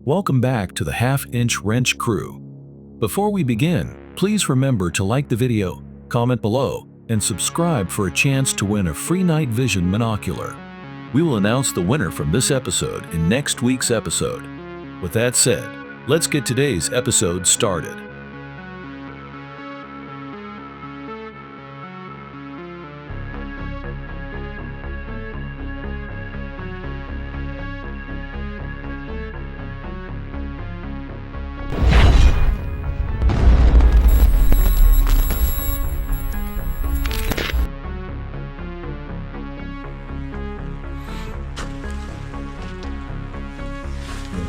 Welcome back to the Half-Inch Wrench crew. Before we begin, please remember to like the video, comment below, and subscribe for a chance to win a free night vision monocular. We will announce the winner from this episode in next week's episode. With that said, let's get today's episode started.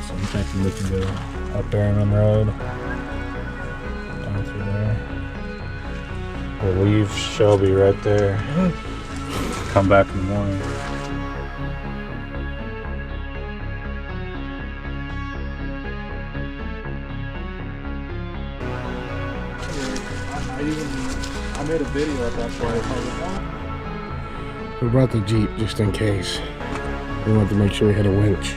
So I'm thinking we can go up Berryman Road, down through there. We'll leave Shelby right there. Come back in the morning. I made a video at that point. We brought the Jeep just in case. We wanted to make sure we had a winch.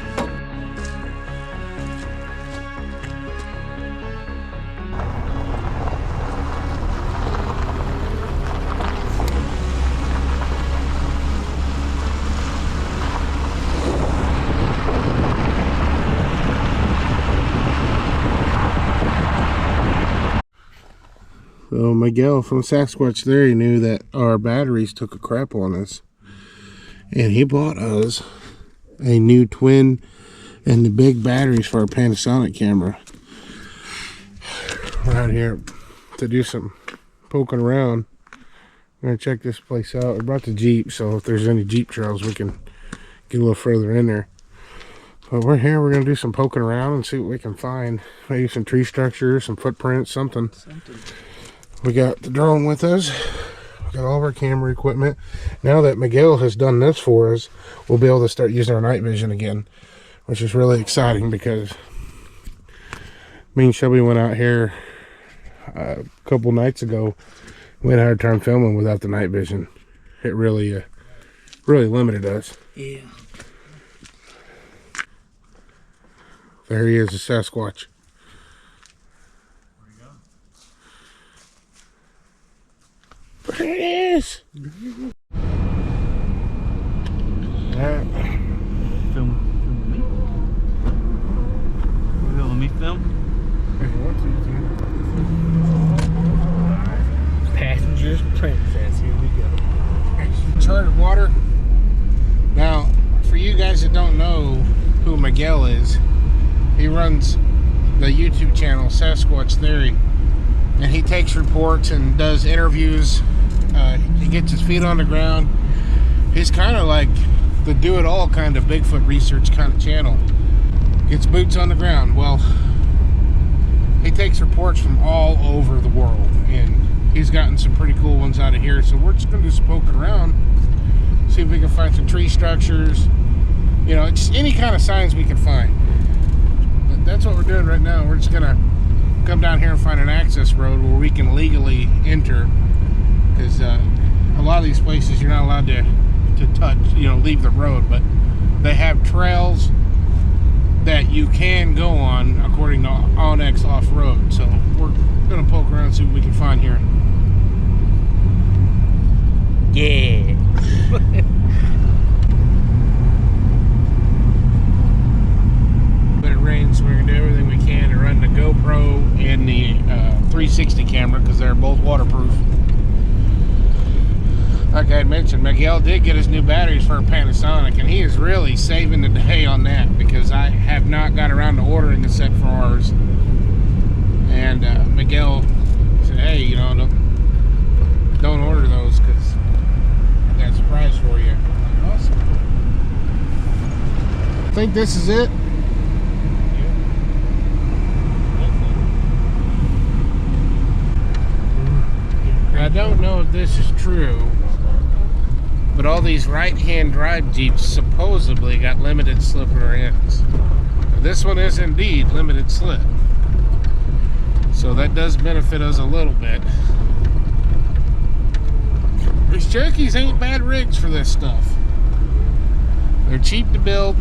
So Miguel from Sasquatch Theory knew that our batteries took a crap on us, and he bought us a new twin and the big batteries for our Panasonic camera. We're out here to do some poking around. We're gonna check this place out. We brought the Jeep, so if there's any Jeep trails we can get a little further in there. But we're here, we're gonna do some poking around and see what we can find. Maybe some tree structures, some footprints, something. We got the drone with us. We got all of our camera equipment. Now that Miguel has done this for us, we'll be able to start using our night vision again, which is really exciting because me and Shelby went out here a couple nights ago. We had a hard time filming without the night vision. It really limited us. Yeah. There he is, the Sasquatch. There it is. Film me. Will me film? If you want to, Passengers Princess. Here we go. Charted water. Now, for you guys that don't know who Miguel is, he runs the YouTube channel Sasquatch Theory, and he takes reports and does interviews. He gets his feet on the ground. He's kind of like the do-it-all kind of Bigfoot research kind of channel. Gets boots on the ground. Well, he takes reports from all over the world, and he's gotten some pretty cool ones out of here. So we're just going to do some poking around, see if we can find some tree structures, you know, just any kind of signs we can find. But that's what we're doing right now. We're just going to come down here and find an access road where we can legally enter, because a lot of these places you're not allowed to touch, you know, leave the road, but they have trails that you can go on according to Onyx Off-Road. So we're gonna poke around and see what we can find here. Yeah. But it rains, so we're gonna do everything we can to run the GoPro and the 360 camera because they're both waterproof. Like I had mentioned, Miguel did get his new batteries for a Panasonic, and he is really saving the day on that because I have not got around to ordering a set for ours. And Miguel said, hey, you know, don't order those because I got a surprise for you. Awesome. I think this is it. I don't know if this is true, but all these right-hand drive Jeeps supposedly got limited slip rear ends. This one is indeed limited slip, so that does benefit us a little bit. These Cherokees ain't bad rigs for this stuff. They're cheap to build.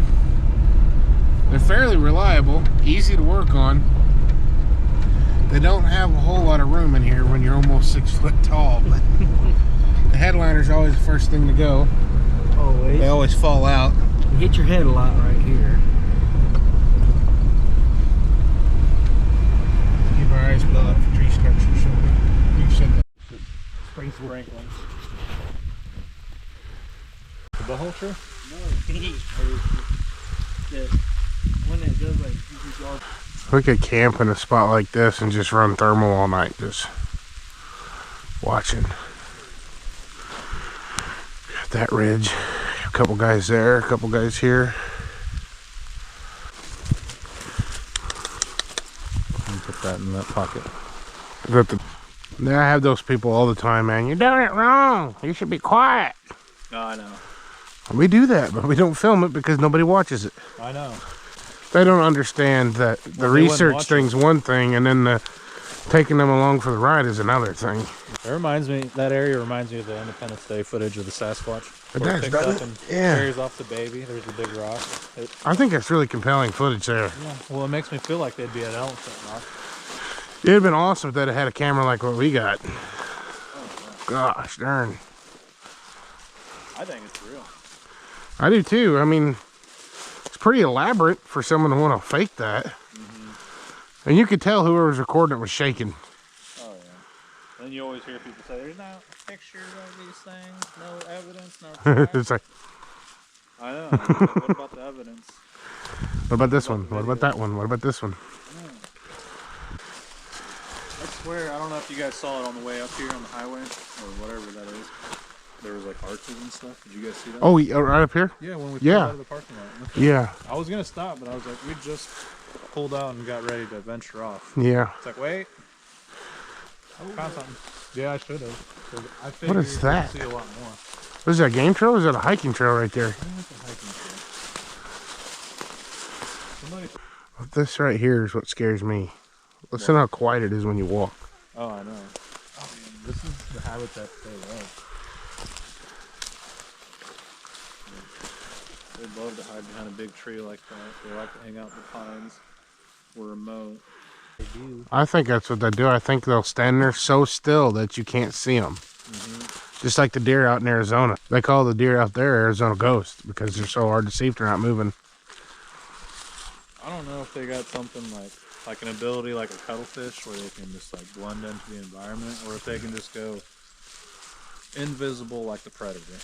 They're fairly reliable, easy to work on. They don't have a whole lot of room in here when you're almost 6 foot tall, but the headliner's always the first thing to go. Always. They always fall out. You hit your head a lot right here. Keep our eyes peeled out for tree structure, shall we? You said that. Sprinklings. The whole tree? No, the one that goes like you go. We could camp in a spot like this and just run thermal all night, just watching. Got that ridge. A couple guys there, a couple guys here. Put that in that pocket. I have those people all the time, man. You're doing it wrong. You should be quiet. No, I know. We do that, but we don't film it because nobody watches it. I know. They don't understand that the research thing's one thing, and then the taking them along for the ride is another thing. It reminds me, that area reminds me of the Independence Day footage of the Sasquatch. It where does, picks doesn't up it? and Yeah. carries off the baby. There's the big rock. I think that's really compelling footage there. Yeah. Well, it makes me feel like they'd be at Elephant Rock. It'd have been awesome if they'd have had a camera like what we got. Gosh darn. I think it's real. I do too. I mean, it's pretty elaborate for someone to want to fake that. And you could tell whoever was recording it was shaking. Oh, yeah. Then you always hear people say, there's no pictures of these things, no evidence, no facts. It's like, I know. What about the evidence? what about this one? What about that one? What about this one? I swear, I don't know if you guys saw it on the way up here on the highway, or whatever that is. There was like arches and stuff. Did you guys see that? Oh, right up here? Yeah, when we pulled Yeah. out of the parking lot. Yeah. I was gonna stop, but I was like, we just pulled out and got ready to venture off. Yeah. It's like, wait. Found something. Yeah, I should have. I What is that? See a lot more. What is that, a game trail or is that a hiking trail right there? I think it's a hiking trail. Somebody... This right here is what scares me. Listen how quiet it is when you walk. Oh, I know. Oh, man, this is the habitat they love. They love to hide behind a big tree like that. They like to hang out in the pines. We're remote. They do. I think that's what they do. I think they'll stand there so still that you can't see them. Just like the deer out in Arizona. They call the deer out there Arizona ghosts because they're so hard to see if they're not moving. I don't know if they got something like an ability like a cuttlefish where they can just like blend into the environment, or if they can just go invisible like the predator.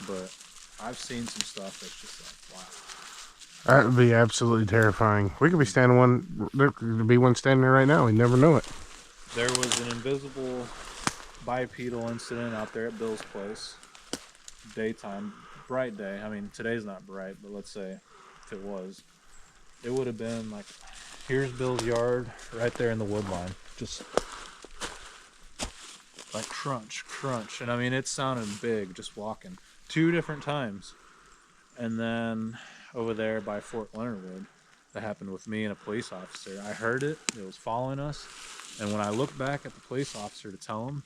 But I've seen some stuff that's just like, wow. That would be absolutely terrifying. We could be standing one, there could be one standing there right now. We never know it. There was an invisible bipedal incident out there at Bill's place. Daytime, bright day. I mean, today's not bright, but let's say if it was, it would have been like, here's Bill's yard right there in the wood line. Just like crunch, crunch. And I mean, it sounded big just walking. 2 different times. And then over there by Fort Leonard Wood, that happened with me and a police officer. I heard it. It was following us. And when I looked back at the police officer to tell him,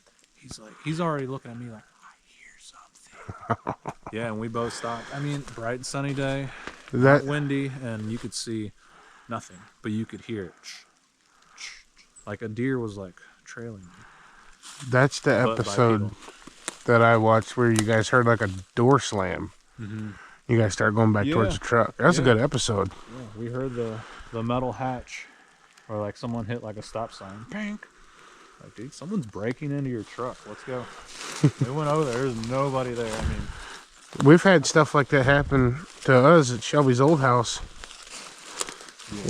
he's already looking at me like, I hear something. Yeah, and we both stopped. I mean, bright and sunny day, not windy, and you could see nothing, but you could hear it. Like a deer was like trailing me. That's the episode that I watched where you guys heard like a door slam. You guys start going back towards the truck. That's a good episode. Yeah, we heard the metal hatch, or like someone hit like a stop sign. Pink. Like, dude, someone's breaking into your truck. Let's go. We went over there. There's nobody there. I mean, we've had stuff like that happen to us at Shelby's old house.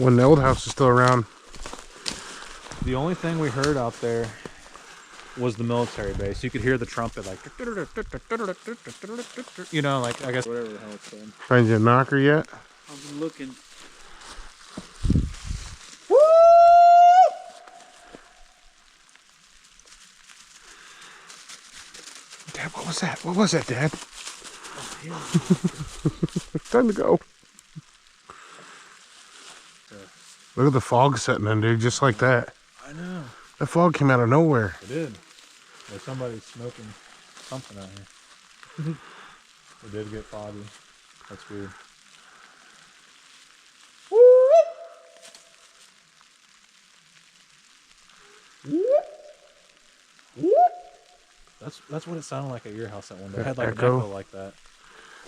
When the old house was still around. The only thing we heard out there was the military base. You could hear the trumpet like, you know, like, I guess whatever the hell it's saying. Find you a knocker yet? I'm looking. Dad, what was that? What was that, Dad? Time to go. Look at the fog setting in, dude, just like that. I know. That fog came out of nowhere. It did. There's somebody smoking something out here. It did get foggy. That's weird. Woo! That's what it sounded like at your house that one day. It had like an Echo? echo like that.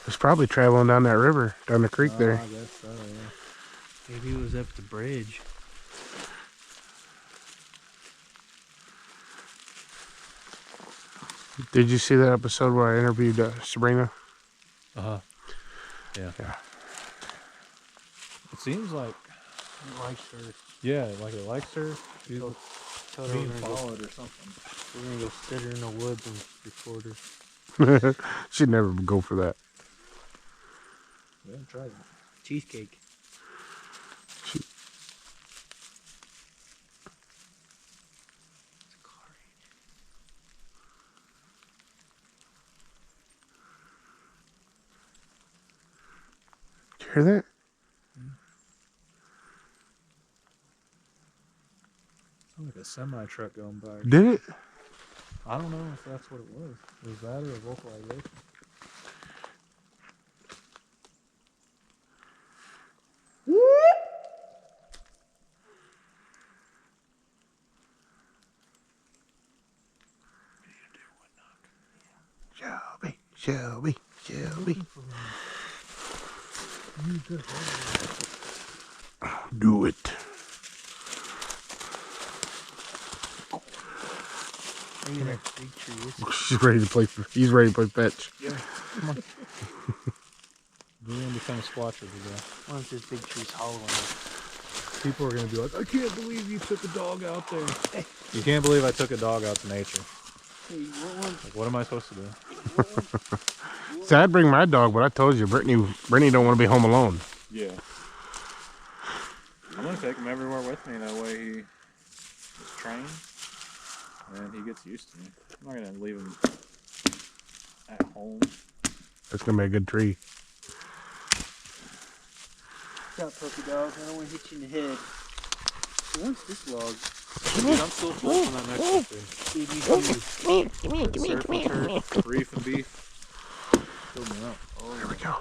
It's probably traveling down that river, down the creek there. I guess so, yeah. Maybe it was up the bridge. Did you see that episode where I interviewed Sabrina? Uh-huh. Yeah. It seems like, He likes her. yeah, like it likes her. She's Tell her being we're gonna followed or something. go sit her in the woods and record her. She'd never go for that. We haven't tried it. Cheesecake. Did you hear that? Sounds like a semi-truck going by. Did it? I don't know if that's what it was. Was that or a vocalization? Shelby. Do it. Maybe that big tree is. She's ready to play. He's ready to play fetch. Yeah. Come on. We're going to become squatchers again. Once this big tree's hollowing out. People are going to be like, I can't believe you took a dog out there. You can't believe I took a dog out to nature. Hey, you want one? Like, what am I supposed to do? See, I'd bring my dog, but I told you, Brittany don't want to be home alone. Yeah. I'm going to take him everywhere with me. That way he is trained and he gets used to me. I'm not going to leave him at home. That's going to be a good tree. Stop, puppy dog. I don't want to hit you in the head. So once this log, Dude, I'm still flipping that next one. baby food. Surf and turf, reef and beef. Filled me up. Oh, here we go.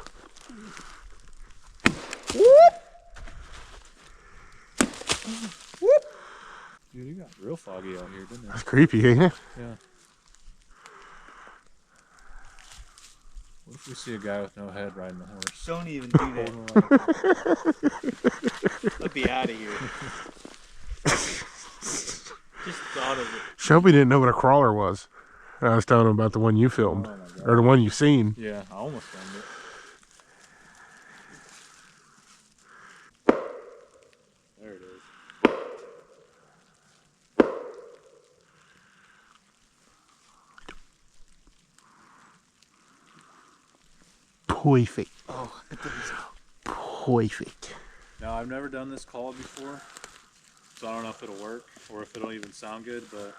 Dude, you got real foggy out here, didn't it? That's creepy, ain't it? Yeah. What if we see a guy with no head riding a horse? Don't even do that. Let me out of here. Just thought of it. Shelby didn't know what a crawler was. I was telling him about the one you filmed, Oh my God. or the one you've seen. Yeah, I almost found it. There it is. Perfect. Oh, Perfect. Now, I've never done this call before, so I don't know if it'll work or if it'll even sound good, but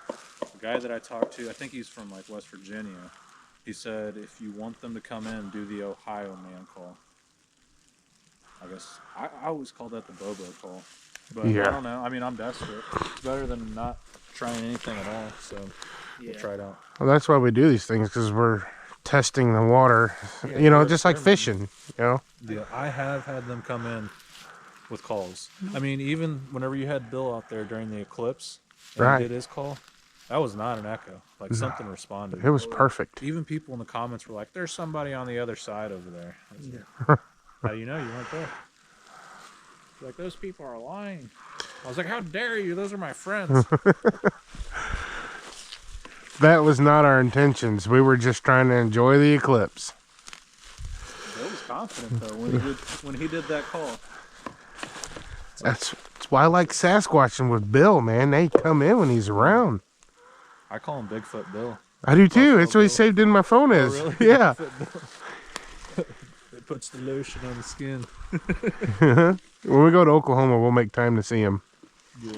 the guy that I talked to, I think he's from like West Virginia, he said if you want them to come in, do the Ohio man call. I guess, I always call that the Bobo call, but Yeah. I don't know. I mean, I'm desperate. It's better than not trying anything at all, so we'll try it out. Well, that's why we do these things, because we're testing the water. Yeah, you know, we're just like experimenting. fishing. You know. Yeah, I have had them come in with calls. I mean, even whenever you had Bill out there during the eclipse and Right. he did his call, that was not an echo. Like something responded. It was perfect. Even people in the comments were like, "There's somebody on the other side over there." I was like, how do you know you weren't there? Like, those people are lying. I was like, how dare you? Those are my friends. That was not our intentions. We were just trying to enjoy the eclipse. Bill was confident though when he did that call. That's why I like Sasquatching with Bill, man. They come in when he's around. I call him Bigfoot Bill. I do too. That's what he Bill. saved in my phone Oh, is. really? Yeah. Bigfoot Bill. It puts the lotion on the skin. When we go to Oklahoma, we'll make time to see him. Yeah.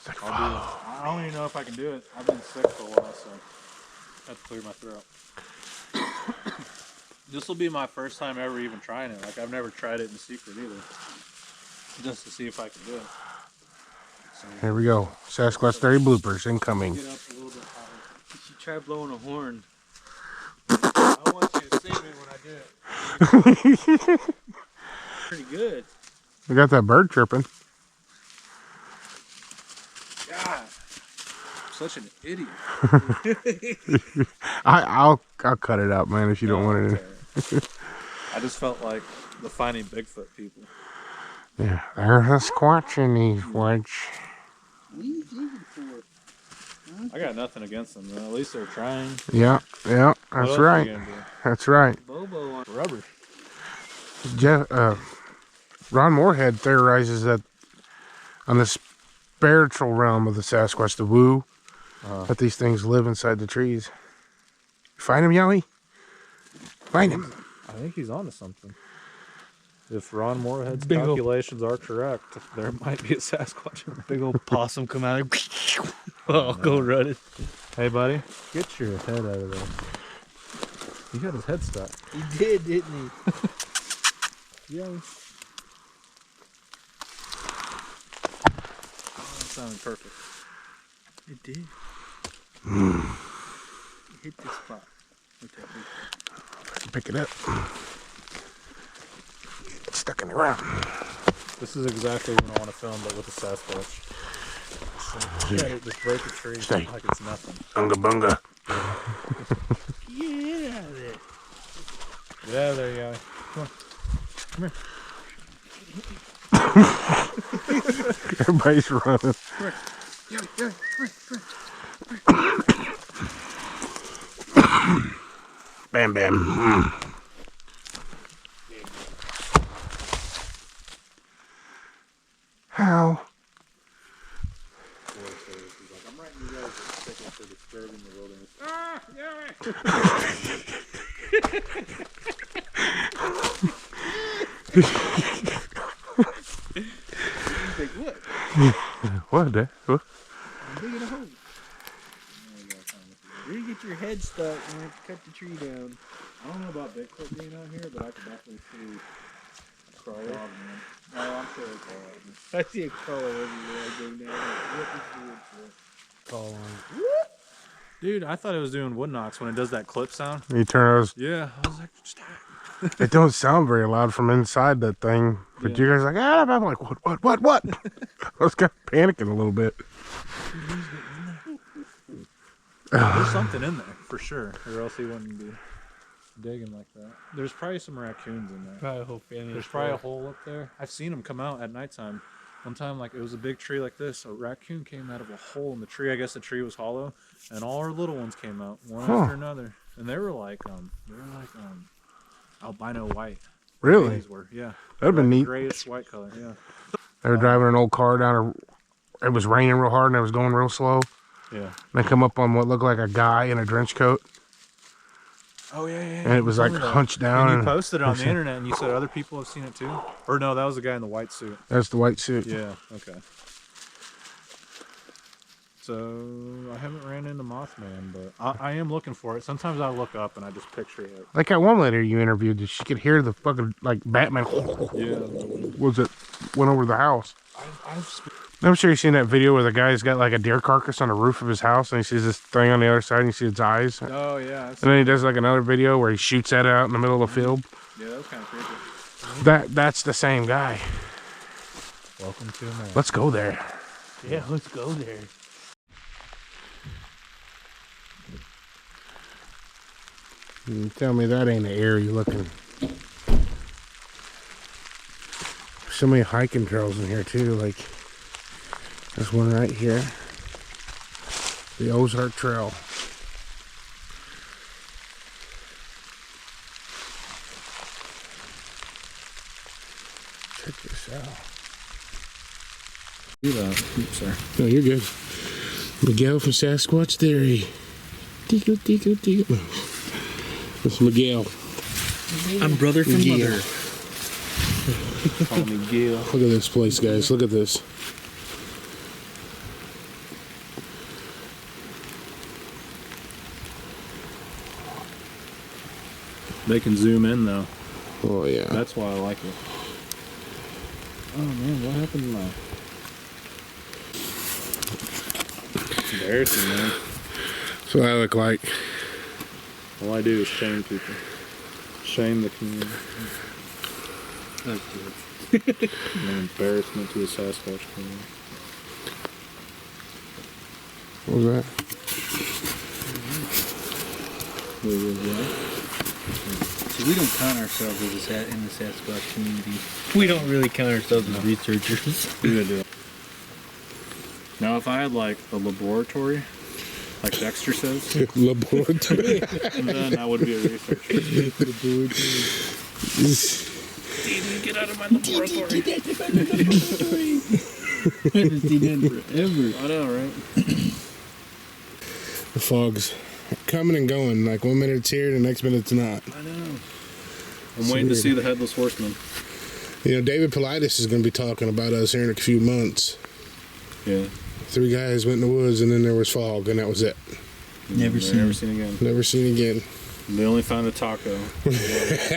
I don't even know if I can do it. I've been sick for a while, so I have to clear my throat. This will be my first time ever even trying it. Like, I've never tried it in secret either. Just to see if I can do it. So, Here we go. Sasquatch Theory bloopers incoming. get up a little bit higher. You should try blowing a horn. I want you to see me when I do it. Pretty good. We got that bird chirping. God. such an idiot. I'll cut it out, man, if you don't want it. I just felt like the Finding Bigfoot people. Yeah, there's a squatch in these woods. What are you digging for? I got nothing against them, though. At least they're trying. Yeah, yeah, What that's else are right. you gonna do? That's right. Bobo on Rubber. Ron Moorhead theorizes that on the spiritual realm of the Sasquatch, the woo, that these things live inside the trees. Find him, Yowie? Find him. I think he's onto something. If Ron Moorhead's calculations are correct, there might be a Sasquatch in there. big old possum come out. Oh, go running. Hey, buddy, get your head out of there. He got his head stuck. He did, didn't he? Yeah. That sounded perfect. It did. It hit the spot. With that big Pick it up. It's stuck in the ground. This is exactly what I want to film, but with a Sasquatch. Just break a tree Stay. like it's nothing. Bunga bunga. Get out of there. Get out of there, Yowie. Everybody's running. Bam bam. How? I'm writing you guys a ticket for disturbing the wilderness. Big what? What? What? I'm digging a hole. Where you get your head stuck and have to cut the tree down? I don't know about Bigfoot being out here, but I can definitely see a crawler. Oh, I'm sure it's all right. I see a color everywhere I go down. What is the Call on. Dude, I thought it was doing wood knocks when it does that clip sound. You turn those. Yeah, I was like, stop. It don't sound very loud from inside that thing. But Yeah. you guys are like, ah, I'm like, what? I was kind of panicking a little bit. There's something in there, for sure. Or else he wouldn't be digging like that. There's probably some raccoons in there. Probably a whole family. There's probably a hole up there. I've seen them come out at nighttime. One time, like, it was a big tree like this. A raccoon came out of a hole in the tree. I guess the tree was hollow. And all our little ones came out, one after another. And they were like albino white. Really? Babies were, yeah. That'd have been neat. Grayish white color, yeah. They were driving an old car down it was raining real hard and it was going real slow. Yeah. And they come up on what looked like a guy in a trench coat. Oh, yeah. And it was like hunched down. And you posted it on the internet and you said other people have seen it too? Or no, that was the guy in the white suit. That's the white suit. Yeah, okay. So, I haven't ran into Mothman, but I am looking for it. Sometimes I look up and I just picture it. Like that one lady you interviewed, she could hear the fucking, like, Batman. Yeah. Went over the house. I'm sure you've seen that video where the guy's got like a deer carcass on the roof of his house and he sees this thing on the other side and you see its eyes. Oh, yeah. And then he does like another video where he shoots that out in the middle of the field. Yeah, that was kind of creepy. That's the same guy. Welcome to America. Let's go there. Yeah, let's go there. You tell me that ain't an eerie looking. So many hiking trails in here too. Like there's one right here. The Ozark Trail. Check this out. Oops, sorry. No, you're good. Miguel from Sasquatch Theory. Tico. This is Miguel. I'm brother from Miguel. mother. Call me Gil. Look at this place, guys. Look at this. They can zoom in though. Oh yeah. That's why I like it. Oh man, what happened to my... It's embarrassing, man. That's what I look like. All I do is shame people. Shame the community. That's good. An embarrassment to the Sasquatch community. What was that? So we don't count ourselves as in the Sasquatch community. We don't really count ourselves as researchers. We would do it. Now, if I had like a laboratory, like Dexter says, Laboratory. then I would be a researcher. Get out of my laboratory. I haven't seen that forever. I know, right? The fog's coming and going. Like 1 minute it's here, the next minute it's not. I know. I'm waiting to see the Headless Horseman. You know, David Politis is going to be talking about us here in a few months. Yeah. 3 guys went in the woods and then there was fog and that was it. Never seen again. Never seen again. They only found a taco.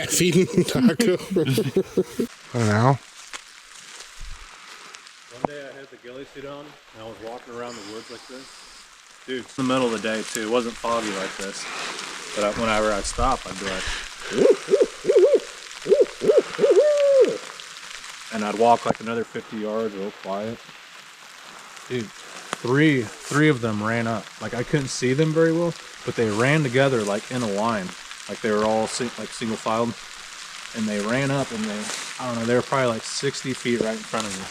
Feeding taco. Oh, now. One day I had the ghillie suit on and I was walking around the woods like this. Dude, it's in the middle of the day too. It wasn't foggy like this. But whenever I'd stop, I'd be like, and I'd walk like another 50 yards real quiet. Dude, three of them ran up. Like I couldn't see them very well, but they ran together like in a line. Like they were all like single filed. And they ran up and I don't know, they were probably like 60 feet right in front of me.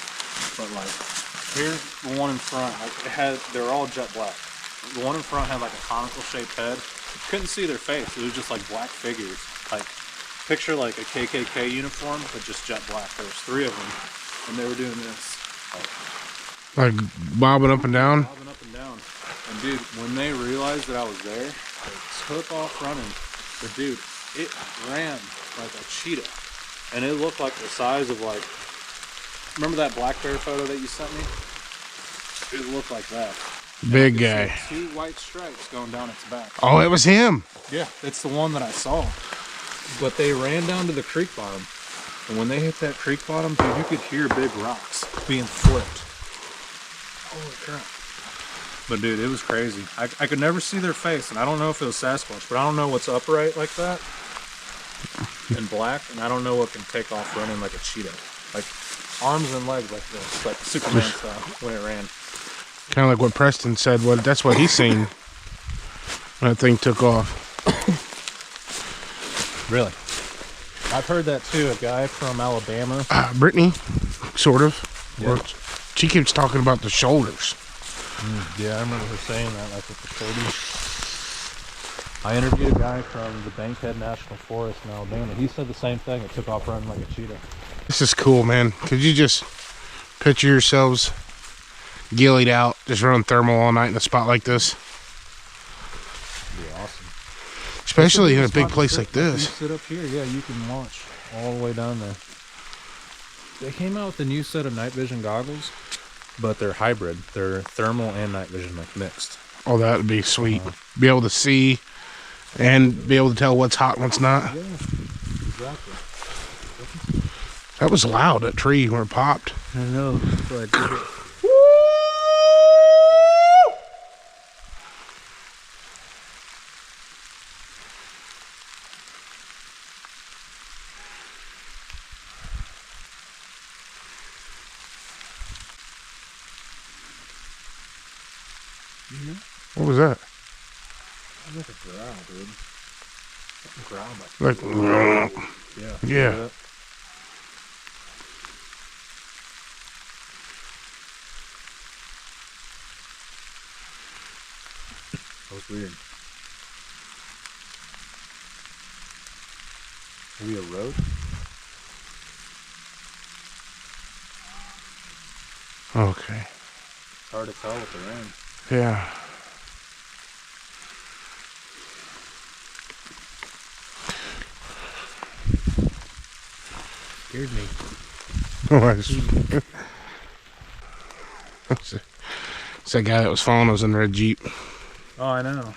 But like, here's the one in front. Like they were all jet black. The one in front had like a conical shaped head. You couldn't see their face. It was just like black figures. Like, picture like a KKK uniform, but just jet black. There was 3 of them, and they were doing this. Like bobbing up and down? Bobbing up and down. And dude, when they realized that I was there, they took off running. But dude, it ran like a cheetah. And it looked like the size of like, remember that black bear photo that you sent me? It looked like that. Big guy. 2 white stripes going down its back. Oh, it was him. Yeah, it's the one that I saw. But they ran down to the creek bottom. And when they hit that creek bottom, dude, you could hear big rocks being flipped. Holy crap. But dude, it was crazy. I could never see their face, and I don't know if it was Sasquatch, but I don't know what's upright like that and black, and I don't know what can take off running like a cheetah. Like arms and legs like this, like Superman style when it ran. Kind of like what Preston said. That's what he's seen when that thing took off. Really? I've heard that too. A guy from Alabama. Brittany, sort of. Yeah. She keeps talking about the shoulders. Yeah, I remember her saying that, like with the shoulders. I interviewed a guy from the Bankhead National Forest in Alabama. He said the same thing. It took off running like a cheetah. This is cool, man. Could you just picture yourselves gillied out, just running thermal all night in a spot like this? That'd be awesome. Especially in a big place like You this. sit up here, yeah, you can watch all the way down there. They came out with a new set of night vision goggles, but they're hybrid. They're thermal and night vision, like mixed. Oh, that would be sweet. Be able to see and be able to tell what's hot and what's not. Yeah, exactly. That was loud, that tree where it popped. I know. So I did it. What was that? That's like a growl, dude. Growl Like, yeah. That was weird. Maybe a road? Okay. It's hard to tell with the rain. Yeah. Scared me. It's that guy that was following us in the red Jeep. Oh, I know.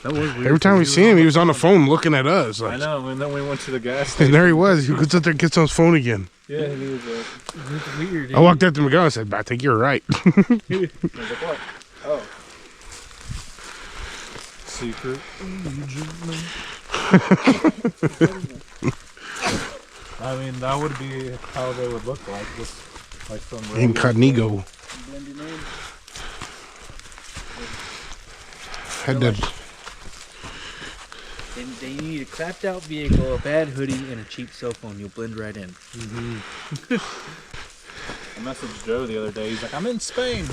That was weird. Every time we see him, he was on the phone looking at us. I Like, know, and then we went to the gas station. and there he was. He gets up there and gets on his phone again. Yeah, and he was like, It's weird. I walked up to Miguel and said, I think you're right. I was like, what? Oh. Secret. I mean, that would be how they would look like, just like some Incognito. Blending in. Had to. They need a clapped out vehicle, a bad hoodie, and a cheap cell phone. You'll blend right in. I messaged Joe the other day. He's like, I'm in Spain.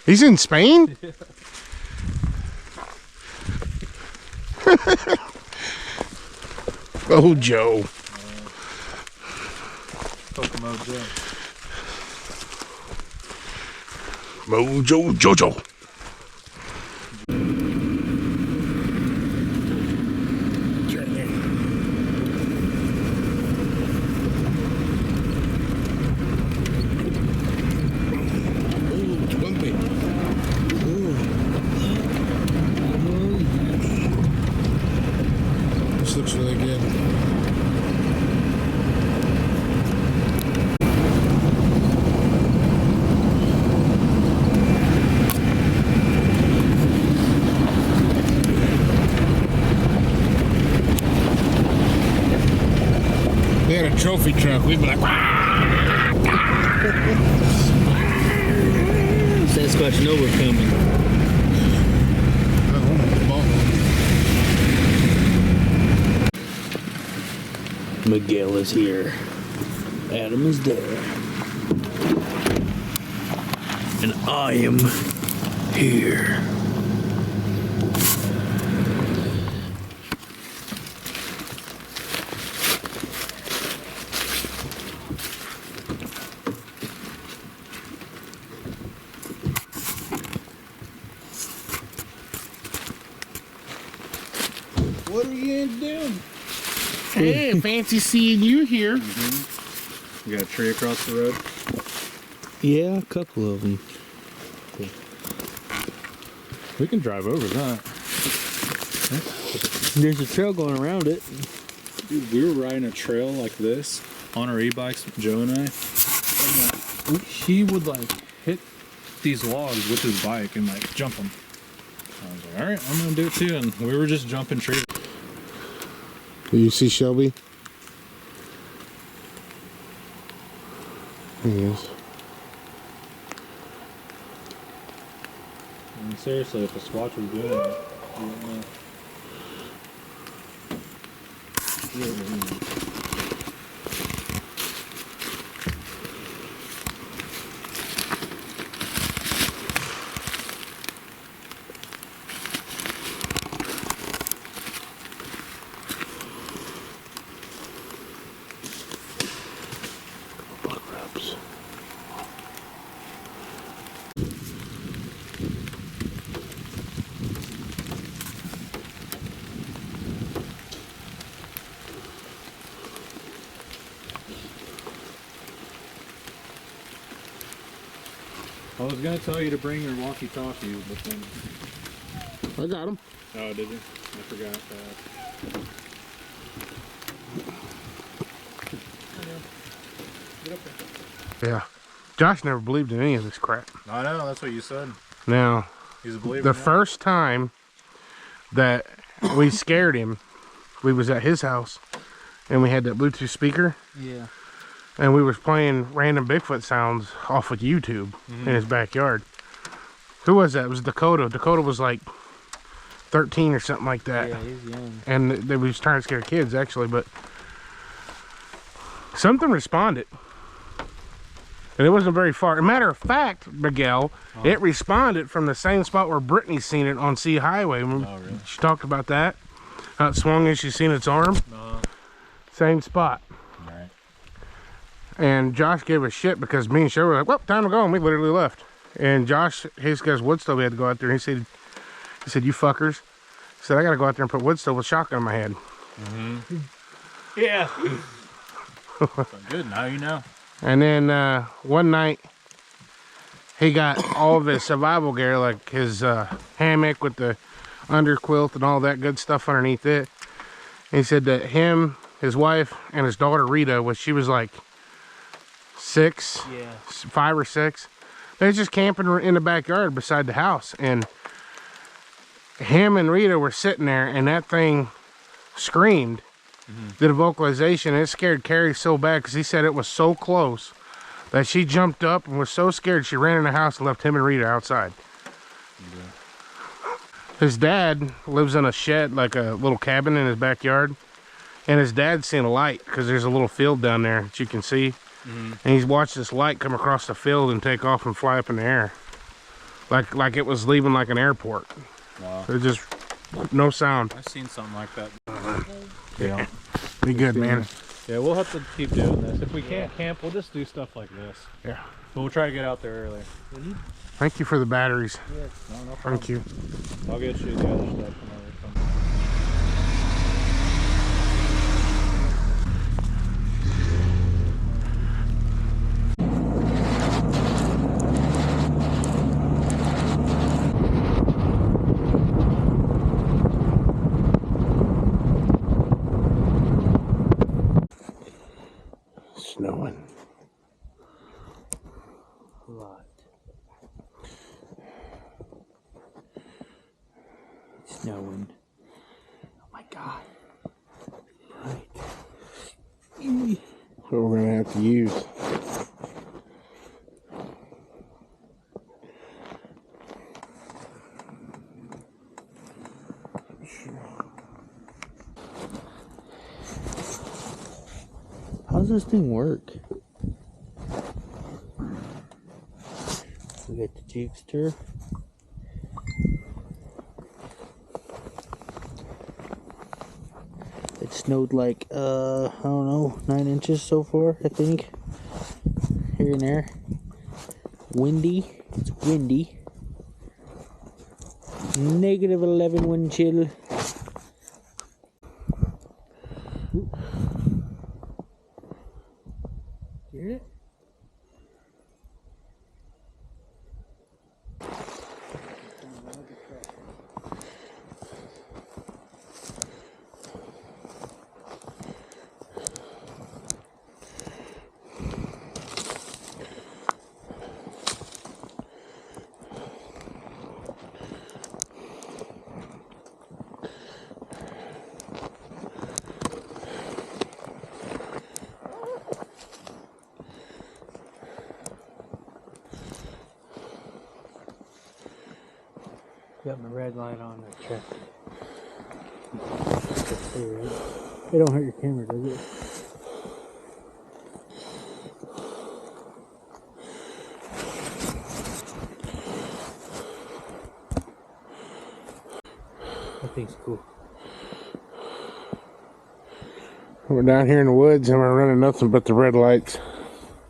He's in Spain? Oh, Joe. Kokomo Joe. Mojo Jojo. This looks really good. We had a trophy truck, we'd be like, Sasquatch know we're coming. Miguel is here. Adam is there. And I am here. What are you doing? hey, fancy seeing you here. You got a tree across the road? Yeah, a couple of them. We can drive over that. There's a trail going around it. Dude, we were riding a trail like this on our e-bikes, Joe and I. And he would like hit these logs with his bike and like jump them. I was like, all right, I'm gonna do it too. And we were just jumping trees. Do you see Shelby? There he is. I mean, seriously, if a Swatch was doing it, you wouldn't know. I was gonna tell you to bring your walkie-talkie, but then... I got him. Oh, did you? I forgot that. Get up there. Yeah. Josh never believed in any of this crap. I know, that's what you said. Now, He's a believer. the now. first time that we scared him, we was at his house, and we had that Bluetooth speaker, Yeah. and we was playing random Bigfoot sounds off of YouTube in his backyard. Who was that? It was Dakota. Dakota was like 13 or something like that. Yeah, he's young. And they was trying to scare kids actually, but something responded. And it wasn't very far. As a matter of fact, Miguel, it responded from the same spot where Brittany seen it on Sea Highway. Remember? Oh, really? She talked about that. How it swung and she seen its arm. Same spot. Right. And Josh gave us shit because me and Sherry were like, well, time to go. And we literally left. And Josh, his guy's wood stove, he had to go out there. And he said, you fuckers. He said, I got to go out there and put wood stove with shotgun in my head. Yeah. So good, now you know. And then one night, he got all of his survival gear, like his hammock with the underquilt and all that good stuff underneath it. And he said that him, his wife, and his daughter Rita, which she was like 5 or 6, they was just camping in the backyard beside the house. And him and Rita were sitting there, and that thing screamed. Did a vocalization, and it scared Carrie so bad because he said it was so close that she jumped up and was so scared she ran in the house and left him and Rita outside. His dad lives in a shed, like a little cabin in his backyard. And his dad's seen a light because there's a little field down there that you can see. And he's watched this light come across the field and take off and fly up in the air. Like it was leaving like an airport. Wow. There's just no sound. I've seen something like that. Yeah. Be good, man. Yeah, we'll have to keep doing this. If we can't camp, we'll just do stuff like this. Yeah. But we'll try to get out there early. Thank you for the batteries. No problem. Thank you. I'll get you the other stuff whenever it comes. Snowing. A lot. Snowing. Oh my god. Right. That's what we're gonna have to use. How does this thing work? We got the jigster. It snowed like, I don't know, 9 inches so far, I think. Here and there. Windy. It's windy. -11 wind chill. Hear it? Got my red light on there, check. It don't hurt your camera, does it? That thing's cool. We're down here in the woods and we're running nothing but the red lights.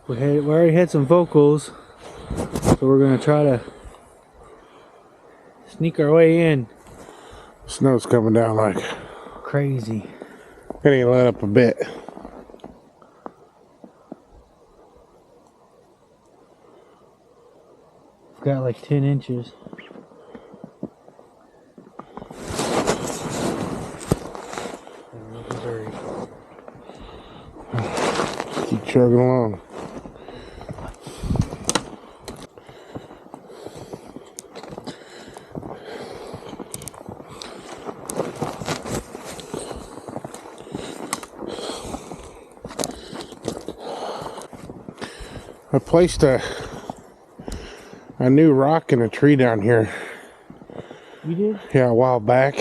We already had some vocals, so we're gonna try to sneak our way in. Snow's coming down like Crazy. it ain't let up a bit. Got like 10 inches. Keep chugging along. I placed a new rock in a tree down here. You did? Yeah, a while back.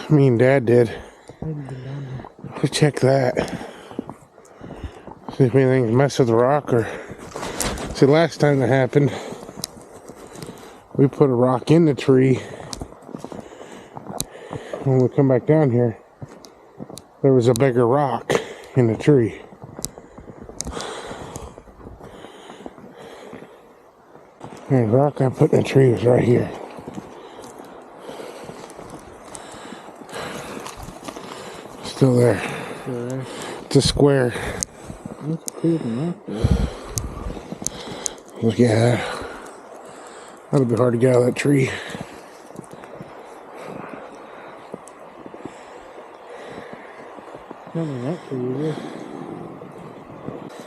Me and Dad did. I haven't been down there. Let's check that. See if anything's messed with the rock or... See, last time that happened, we put a rock in the tree. When we come back down here, there was a bigger rock in the tree. And the rock I put in the tree was right here. Still there. Still there. It's a square. That's clear than that, though. Look at that. That'll be hard to get out of that tree. Not in that tree, is it?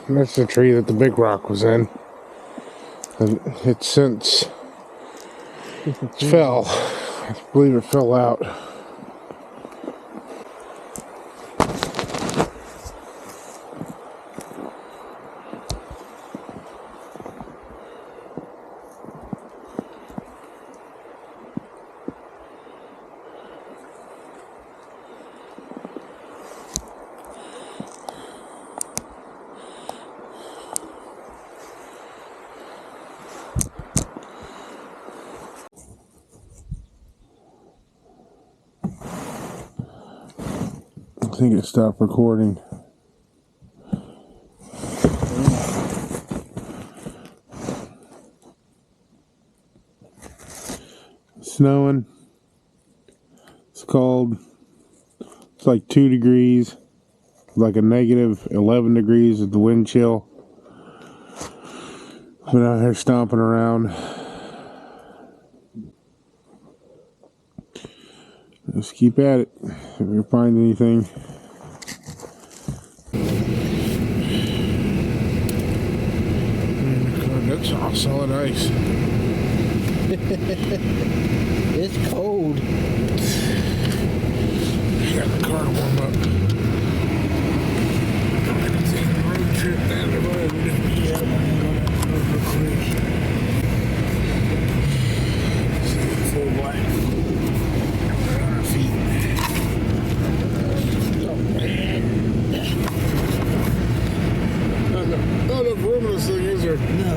And that's the tree that the big rock was in. And it since fell. I believe it fell out. think it stopped recording. Snowing. It's cold. It's like 2 degrees. Like a negative 11 degrees with the wind chill. Been out here stomping around. Let's keep at it. If we find anything. God, that's all solid ice. It's cold. Got the car to warm up. I'm gonna take a road trip down the road. Yeah, real quick. See, full black. We're on our feet. Oh man. Not enough room in this thing, is there? No.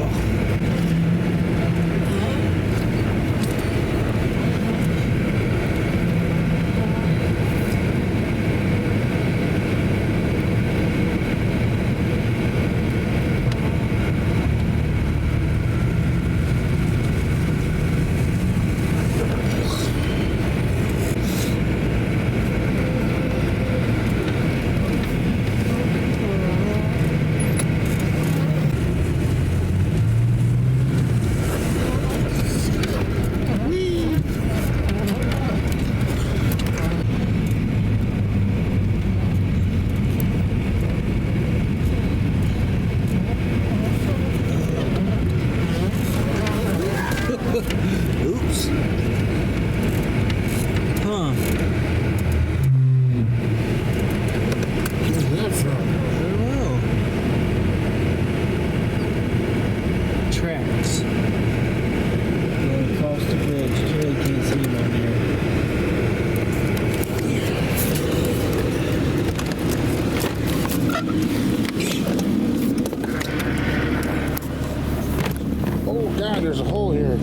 Oops. Huh. Where's that from? I don't know. Tracks. Going across the bridge. You really can't see them on there. Oh God, there's a hole here.